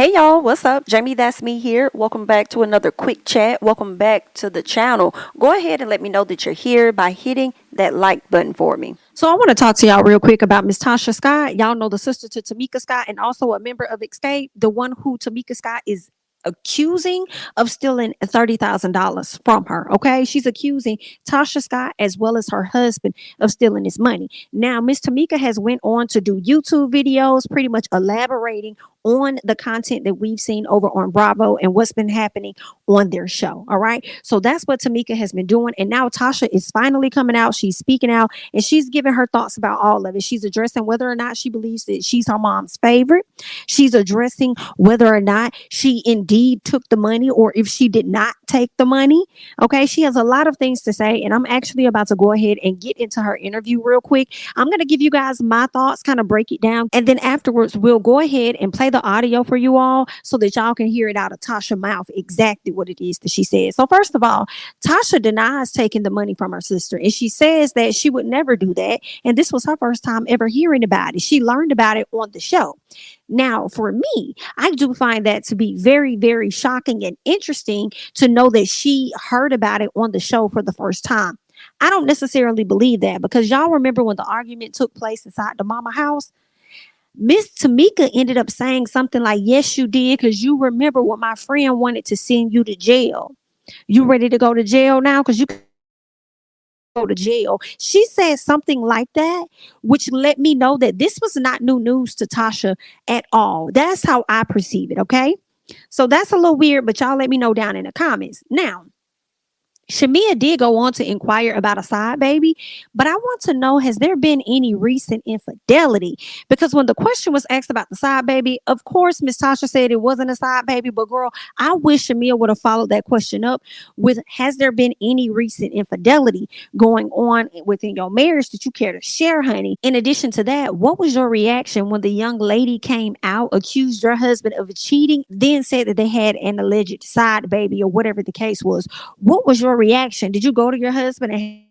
Hey y'all, what's up? JamiThatsMe here. Welcome back to another quick chat. Welcome back to the channel. Go ahead and let me know that you're here by hitting that like button for me. So I want to talk to y'all real quick about Miss Tocha Scott. Y'all know the sister to Tamika Scott and also a member of Xscape, the one who Tamika Scott is accusing of stealing $30,000 from her. Okay, she's accusing Tocha Scott as well as her husband of stealing his money. Now Miss Tamika has went on to do YouTube videos pretty much elaborating on the content that we've seen over on Bravo and what's been happening on their show. All right, so that's what Tamika has been doing, and now Tocha is finally coming out. She's speaking out and she's giving her thoughts about all of it. She's addressing whether or not she believes that she's her mom's favorite. She's addressing whether or not she indeed took the money or if she did not take the money. Okay, she has a lot of things to say, and I'm actually about to go ahead and get into her interview real quick. I'm going to give you guys my thoughts, kind of break it down, and then afterwards we'll go ahead and play the audio for you all so that y'all can hear it out of Tasha's mouth exactly what it is that she said. So first of all, Tocha denies taking the money from her sister, and she says that she would never do that, and this was her first time ever hearing about it. She learned about it on the show. Now, for me, I do find that to be very, very shocking and interesting to know that she heard about it on the show for the first time. I don't necessarily believe that, because y'all remember when the argument took place inside the mama house, Miss Tamika ended up saying something like, yes, you did, because you remember when my friend wanted to send you to jail. You ready to go to jail now? Because you go to jail. She said something like that, which let me know that this was not new news to Tocha at all. That's how I perceive it. Okay, so that's a little weird, but y'all let me know down in the comments. Now, Shamia did go on to inquire about a side baby, but I want to know, has there been any recent infidelity? Because when the question was asked about the side baby, of course, Miss Tocha said it wasn't a side baby, but girl, I wish Shamia would have followed that question up with, has there been any recent infidelity going on within your marriage that you care to share, honey? In addition to that, what was your reaction when the young lady came out, accused your husband of cheating, then said that they had an alleged side baby or whatever the case was? What was your reaction? Did you go to your husband and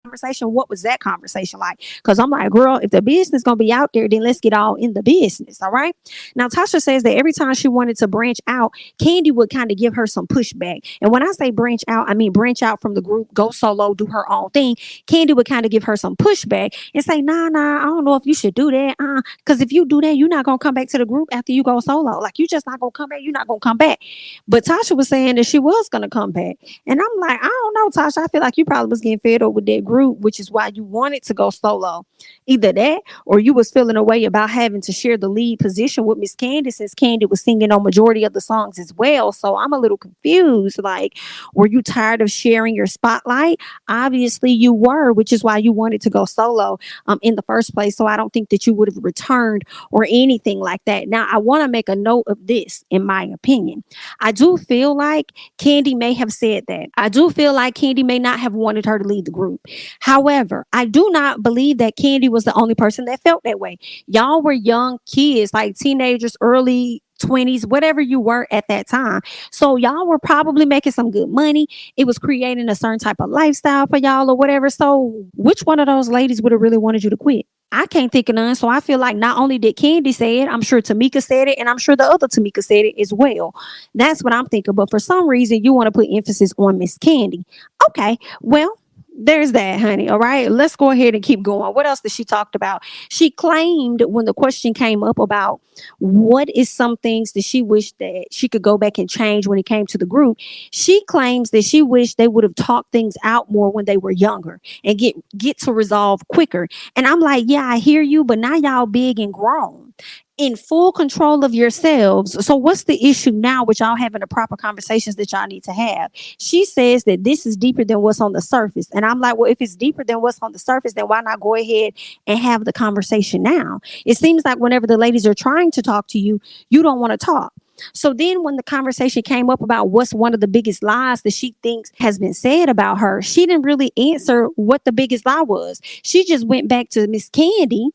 conversation? What was that conversation like? Because I'm like, girl, if the business gonna be out there, then let's get all in the business. All right, now Tocha says that every time she wanted to branch out, Kandi would kind of give her some pushback. And when I say branch out, I mean branch out from the group, go solo, do her own thing. Kandi would kind of give her some pushback and say, nah, I don't know if you should do that, because if you do that, you're not gonna come back to the group after you go solo. Like, you just not gonna come back. You're not gonna come back. But Tocha was saying that she was gonna come back, and I'm like, I don't know, Tocha, I feel like you probably was getting fed up with that group, which is why you wanted to go solo. Either that, or you was feeling a way about having to share the lead position with Miss Candiace, since Kandi was singing on majority of the songs as well. So I'm a little confused. Like, were you tired of sharing your spotlight? Obviously you were, which is why you wanted to go solo in the first place. So I don't think that you would have returned or anything like that. Now, I want to make a note of this. In my opinion, I do feel like Kandi may have said that. I do feel like Kandi may not have wanted her to lead the group. However, I do not believe that Kandi was the only person that felt that way. Y'all were young kids, like teenagers, early 20s, whatever you were at that time. So y'all were probably making some good money. It was creating a certain type of lifestyle for y'all or whatever. So which one of those ladies would have really wanted you to quit? I can't think of none. So I feel like not only did Kandi say it, I'm sure Tamika said it, and I'm sure the other Tamika said it as well. That's what I'm thinking. But for some reason, you want to put emphasis on Miss Kandi. Okay, well, there's that, honey. All right, let's go ahead and keep going. What else did she talk about? She claimed, when the question came up about what is some things that she wished that she could go back and change when it came to the group, she claims that she wished they would have talked things out more when they were younger and get to resolve quicker. And I'm like, yeah, I hear you, but now y'all big and grown, in full control of yourselves. So what's the issue now with y'all having the proper conversations that y'all need to have? She says that this is deeper than what's on the surface. And I'm like, well, if it's deeper than what's on the surface, then why not go ahead and have the conversation now? It seems like whenever the ladies are trying to talk to you, you don't want to talk. So then when the conversation came up about what's one of the biggest lies that she thinks has been said about her, she didn't really answer what the biggest lie was. She just went back to Miss Kandi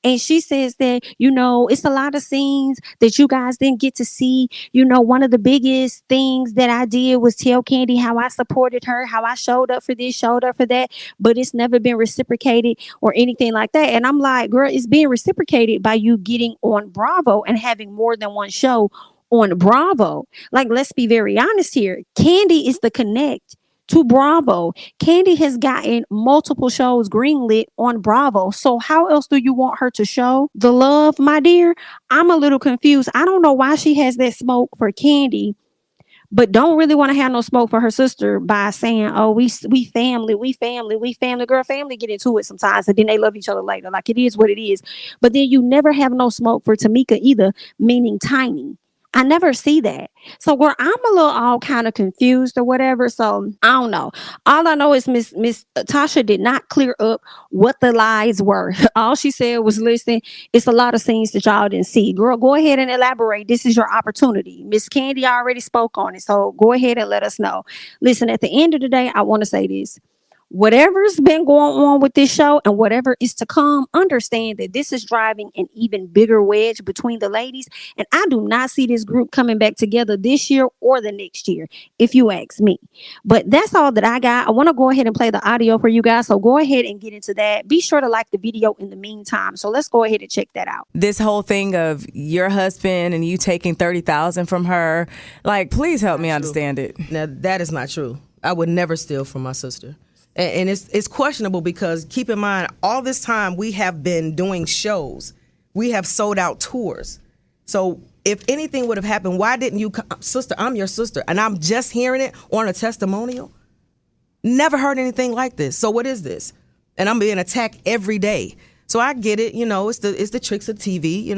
And she says that, it's a lot of scenes that you guys didn't get to see. One of the biggest things that I did was tell Kandi how I supported her, how I showed up for this, showed up for that, but it's never been reciprocated or anything like that. And I'm like, girl, it's being reciprocated by you getting on Bravo and having more than one show on Bravo. Like, let's be very honest here. Kandi is the connect to Bravo. Kandi has gotten multiple shows greenlit on Bravo. So how else do you want her to show the love, my dear? I'm a little confused. I don't know why she has that smoke for Kandi, but don't really want to have no smoke for her sister by saying, oh, we family, we family, we family. Girl, family get into it sometimes and then they love each other later. Like, it is what it is. But then you never have no smoke for Tamika either, meaning Tiny. I never see that. So where I'm a little all kind of confused or whatever. So I don't know. All I know is Miss Tocha did not clear up what the lies were. All she said was, listen, it's a lot of scenes that y'all didn't see. Girl, go ahead and elaborate. This is your opportunity. Miss Kandi already spoke on it. So go ahead and let us know. Listen, at the end of the day, I want to say this. Whatever's been going on with this show and whatever is to come, understand that this is driving an even bigger wedge between the ladies. And I do not see this group coming back together this year or the next year, if you ask me. But that's all that I got. I want to go ahead and play the audio for you guys. So go ahead and get into that. Be sure to like the video in the meantime. So let's go ahead and check that out. This whole thing of your husband and you taking $30,000 from her, like, please help me understand it. Now, that is not true. I would never steal from my sister. And it's questionable because keep in mind, all this time we have been doing shows. We have sold out tours. So if anything would have happened, why didn't you come? Sister, I'm your sister. And I'm just hearing it on a testimonial. Never heard anything like this. So what is this? And I'm being attacked every day. So I get it. It's the tricks of TV.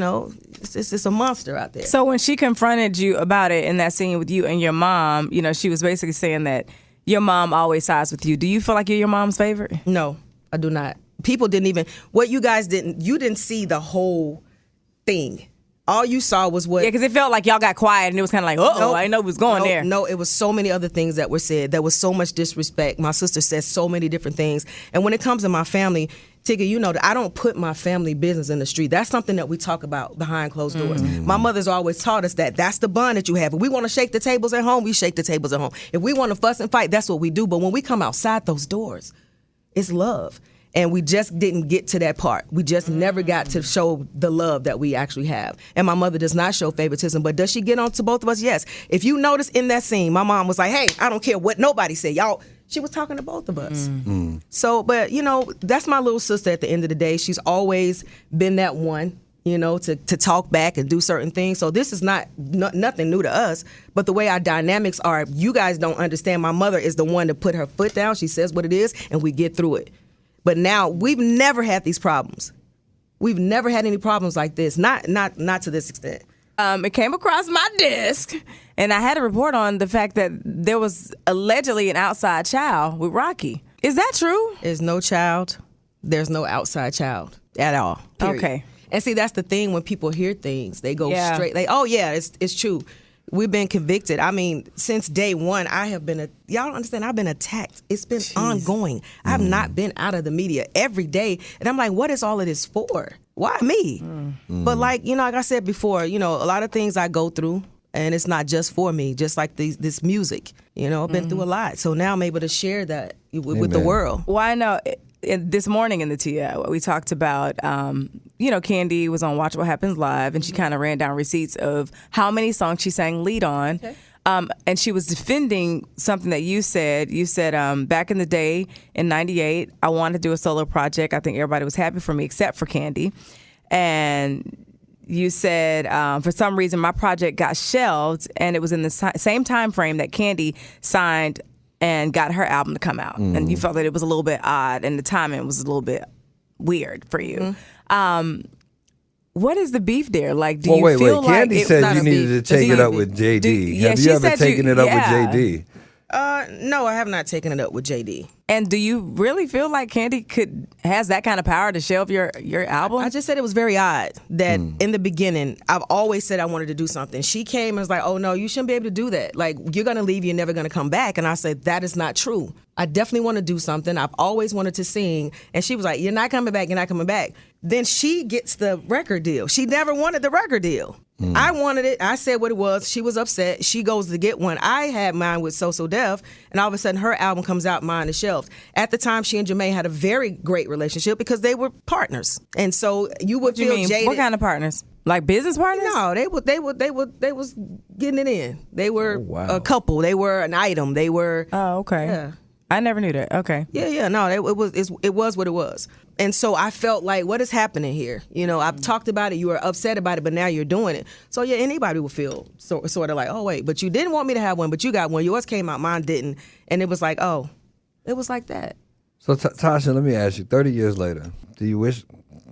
It's a monster out there. So when she confronted you about it in that scene with you and your mom, she was basically saying that your mom always sides with you. Do you feel like you're your mom's favorite? No, I do not. People didn't even, what you guys didn't, you didn't see the whole thing. All you saw was what... Yeah, because it felt like y'all got quiet and it was kind of like, uh-oh, I didn't know it was going there. No, it was so many other things that were said. There was so much disrespect. My sister said so many different things. And when it comes to my family, Tigger, you know that I don't put my family business in the street. That's something that we talk about behind closed doors. My mother's always taught us that. That's the bond that you have. If we want to shake the tables at home, we shake the tables at home. If we want to fuss and fight, that's what we do. But when we come outside those doors, it's love. And we just didn't get to that part. We just never got to show the love that we actually have. And my mother does not show favoritism, but does she get on to both of us? Yes. If you notice in that scene, my mom was like, hey, I don't care what nobody say. Y'all, she was talking to both of us. So, but, that's my little sister at the end of the day. She's always been that one, to talk back and do certain things. So this is nothing new to us. But the way our dynamics are, you guys don't understand. My mother is the one to put her foot down. She says what it is, and we get through it. But now we've never had these problems. We've never had any problems like this. Not to this extent. It came across my desk, and I had a report on the fact that there was allegedly an outside child with Rocky. Is that true? There's no child. There's no outside child at all. Period. Okay. And see, that's the thing. When people hear things, they go straight. Like, oh yeah, it's true. We've been convicted. I mean, since day one, y'all don't understand, I've been attacked. It's been ongoing. I've not been out of the media every day. And I'm like, what is all of this for? Why me? But like I said before, a lot of things I go through, and it's not just for me, just like this music. I've been through a lot. So now I'm able to share that with the world. Well, I know. This morning in the TIA, we talked about, Kandi was on Watch What Happens Live, and she kind of ran down receipts of how many songs she sang lead on. Okay. And she was defending something that you said. You said, back in the day, in 98, I wanted to do a solo project. I think everybody was happy for me except for Kandi. And you said, for some reason, my project got shelved, and it was in the same time frame that Kandi signed and got her album to come out. And you felt that it was a little bit odd, and the timing was a little bit weird for you. What is the beef there? Like, do you feel like Kandi said you needed to take it up with JD. Have you ever taken it up with JD? No, I have not taken it up with JD. And do you really feel like Kandi has that kind of power to shelve your album? I just said it was very odd that in the beginning, I've always said I wanted to do something. She came and was like, oh, no, you shouldn't be able to do that. Like, you're going to leave, you're never going to come back. And I said, that is not true. I definitely want to do something. I've always wanted to sing. And she was like, you're not coming back, you're not coming back. Then she gets the record deal. She never wanted the record deal. I wanted it. I said what it was. She was upset. She goes to get one. I had mine with So Def, and all of a sudden her album comes out, mine is shelved. At the time, she and Jermaine had a very great relationship because they were partners, and so you would feel jaded. What kind of partners? Like business partners? No, they was getting it in. They were a couple. They were an item. They were. Oh, okay. Yeah. I never knew that. Okay. Yeah. No, it was what it was. And so I felt like, what is happening here? You know, I've talked about it. You were upset about it, but now you're doing it. So yeah, anybody would feel sort of like, oh wait, but you didn't want me to have one, but you got one. Yours came out, mine didn't, and it was like, oh, it was like that. So Tasha, let me ask you: 30 years later, do you wish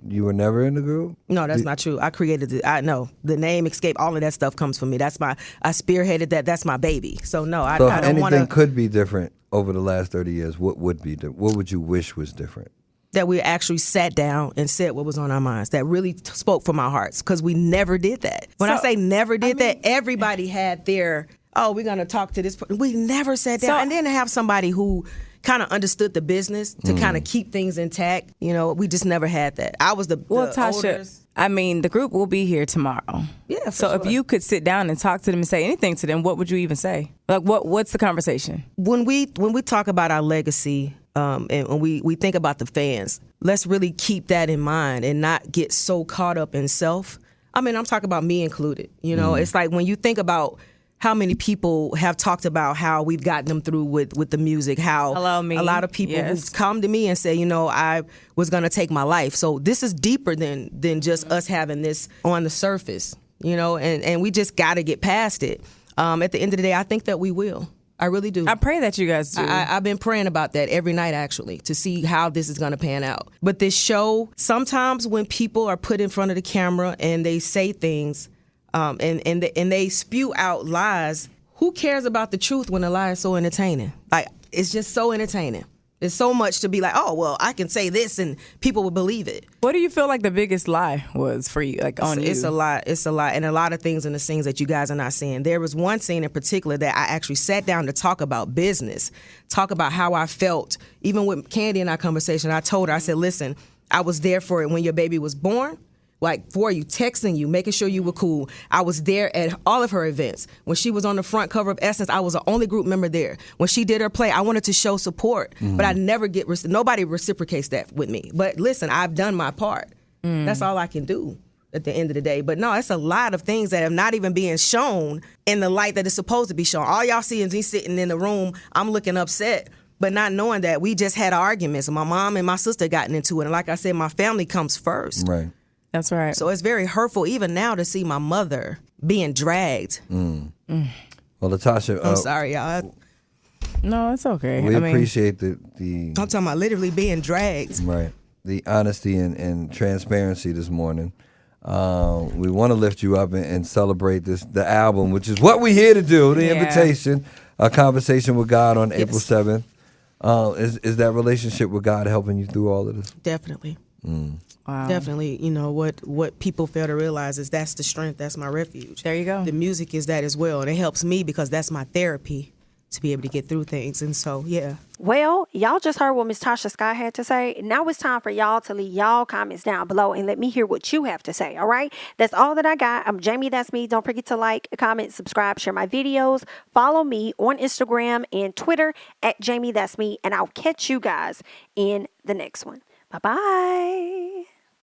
you were never in the group? No, that's not true. I created it. I know the name Xscape. All of that stuff comes from me. I spearheaded that. That's my baby. So no, I So don't if anything want to. could be different over the last 30 years, what would be different? What would you wish was different? That we actually sat down and said what was on our minds. That really spoke from our hearts, because we never did that. When I say never did that, everybody had their, oh, we're going to talk to this person. We never sat down. And then to have somebody who kind of understood the business to kind of keep things intact, you know, we just never had that. I was the Tasha, oldest. I mean, the group will be here tomorrow. Yeah, So if you could sit down and talk to them and say anything to them, what would you even say? Like, what's the conversation? When we talk about our legacy, and when we think about the fans, let's really keep that in mind and not get so caught up in self. I mean, I'm talking about me included. You know, it's like when you think about how many people have talked about how we've gotten them through with the music, how Hello, me. a lot of people who've come to me and say, you know, I was going to take my life. So this is deeper than just us having this on the surface, you know, and we just got to get past it. At the end of the day, I think that we will. I really do. I pray that you guys do. I've been praying about that every night, actually, to see how this is going to pan out. But this show, sometimes when people are put in front of the camera and they say things and they spew out lies, who cares about the truth when the lie is so entertaining? Like, it's just so entertaining. There's so much to be like, oh, well, I can say this and people will believe it. What do you feel like the biggest lie was for you, like on you? It's a lot. It's a lot. And a lot of things in the scenes that you guys are not seeing. There was one scene in particular that I actually sat down to talk about business, talk about how I felt. Even with Kandi in our conversation, I told her, I said, listen, I was there for it when your baby was born. Like, for you, texting you, making sure you were cool. I was there at all of her events. When she was on the front cover of Essence, I was the only group member there. When she did her play, I wanted to show support, but I never nobody reciprocates that with me. But listen, I've done my part. That's all I can do at the end of the day. But no, it's a lot of things that are not even being shown in the light that it's supposed to be shown. All y'all see is me sitting in the room, I'm looking upset, but not knowing that we just had arguments. My mom and my sister gotten into it. And like I said, my family comes first. Right. That's right. So it's very hurtful even now to see my mother being dragged. Well, Natasha, I'm sorry, y'all. No, it's okay. we I mean, appreciate the I'm talking about literally being dragged. right, the honesty and transparency this morning. We want to lift you up and celebrate the album, which is what we're here to do. The invitation, a conversation with God on April 7th. Is that relationship with God helping you through all of this? Definitely. Wow. Definitely, you know, what people fail to realize is that's the strength, that's my refuge. There you go. The music is that as well, and it helps me because that's my therapy to be able to get through things. And so, yeah. Well, y'all just heard what Miss Tasha Scott had to say. Now it's time for y'all to leave y'all comments down below and let me hear what you have to say, all right? That's all that I got. I'm Jamie, that's me. Don't forget to like, comment, subscribe, share my videos. Follow me on Instagram and Twitter at Jamie, that's me. And I'll catch you guys in the next one. Bye-bye.